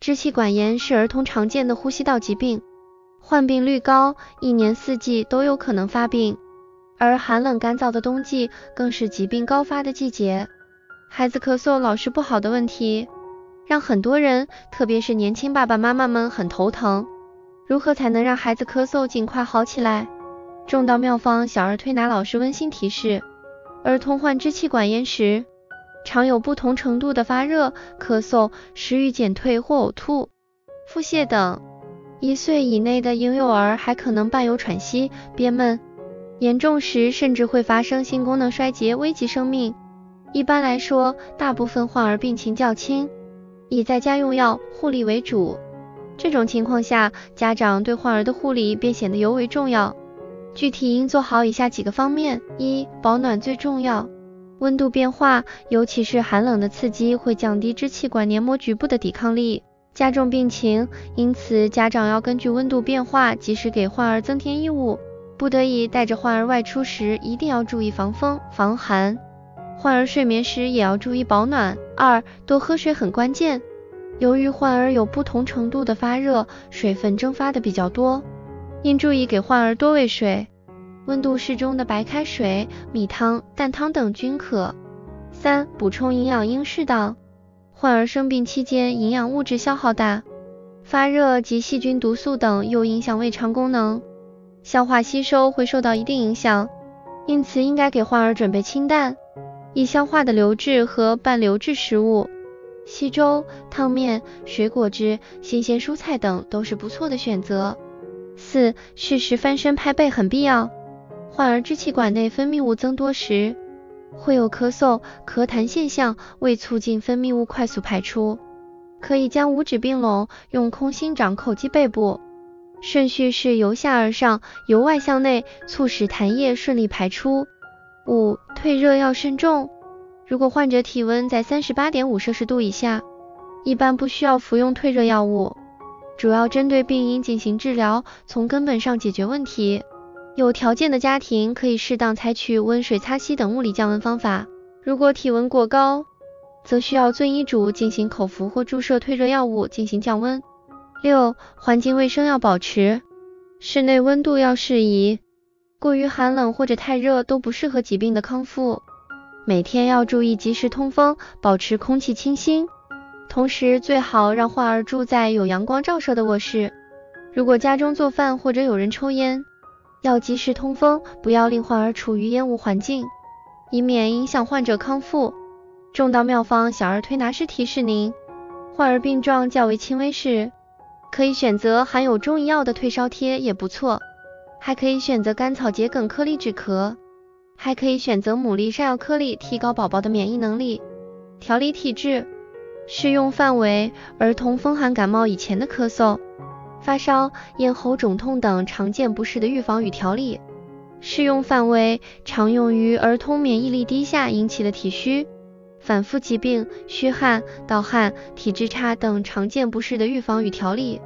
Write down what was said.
支气管炎是儿童常见的呼吸道疾病，患病率高，一年四季都有可能发病，而寒冷干燥的冬季更是疾病高发的季节。孩子咳嗽老是不好的问题，让很多人，特别是年轻爸爸妈妈们很头疼。如何才能让孩子咳嗽尽快好起来？中道妙方小儿推拿老师温馨提示，儿童患支气管炎时，常有不同程度的发热、咳嗽、食欲减退或呕吐、腹泻等。1岁以内的婴幼儿还可能伴有喘息、憋闷，严重时甚至会发生性功能衰竭，危及生命。一般来说，大部分患儿病情较轻，以在家用药护理为主。这种情况下，家长对患儿的护理便显得尤为重要。具体应做好以下几个方面： 1. 保暖最重要。温度变化，尤其是寒冷的刺激，会降低支气管黏膜局部的抵抗力，加重病情，因此家长要根据温度变化及时给患儿增添衣物，不得已带着患儿外出时一定要注意防风防寒，患儿睡眠时也要注意保暖。2. 多喝水很关键。由于患儿有不同程度的发热，水分蒸发的比较多，应注意给患儿多喂水，温度适中的白开水、米汤、蛋汤等均可。3. 补充营养应适当。患儿生病期间营养物质消耗大，发热及细菌毒素等又影响胃肠功能，消化吸收会受到一定影响，因此应该给患儿准备清淡、易消化的流质和半流质食物，稀粥、汤面、水果汁、新鲜蔬菜等都是不错的选择。4. 适时翻身拍背很必要。患儿支气管内分泌物增多时，会有咳嗽、咳痰现象，为促进分泌物快速排出，可以将五指并拢，用空心掌叩击背部，顺序是由下而上，由外向内，促使痰液顺利排出。5. 退热要慎重。如果患者体温在 38.5 摄氏度以下，一般不需要服用退热药物，主要针对病因进行治疗，从根本上解决问题。有条件的家庭可以适当采取温水擦洗等物理降温方法，如果体温过高，则需要遵医嘱进行口服或注射退热药物进行降温。6. 环境卫生要保持，室内温度要适宜，过于寒冷或者太热都不适合疾病的康复。每天要注意及时通风，保持空气清新，同时最好让患儿住在有阳光照射的卧室。如果家中做饭或者有人抽烟，要及时通风，不要令患儿处于烟雾环境，以免影响患者康复。中道妙方小儿推拿师提示您，患儿病状较为轻微时，可以选择含有中医药的退烧贴也不错，还可以选择甘草桔梗颗粒止咳，还可以选择牡蛎山药颗粒，提高宝宝的免疫能力，调理体质。适用范围：儿童风寒感冒以前的咳嗽、发烧、咽喉肿痛等常见不适的预防与调理。适用范围：常用于儿童免疫力低下引起的体虚、反复疾病、虚汗、盗汗、体质差等常见不适的预防与调理。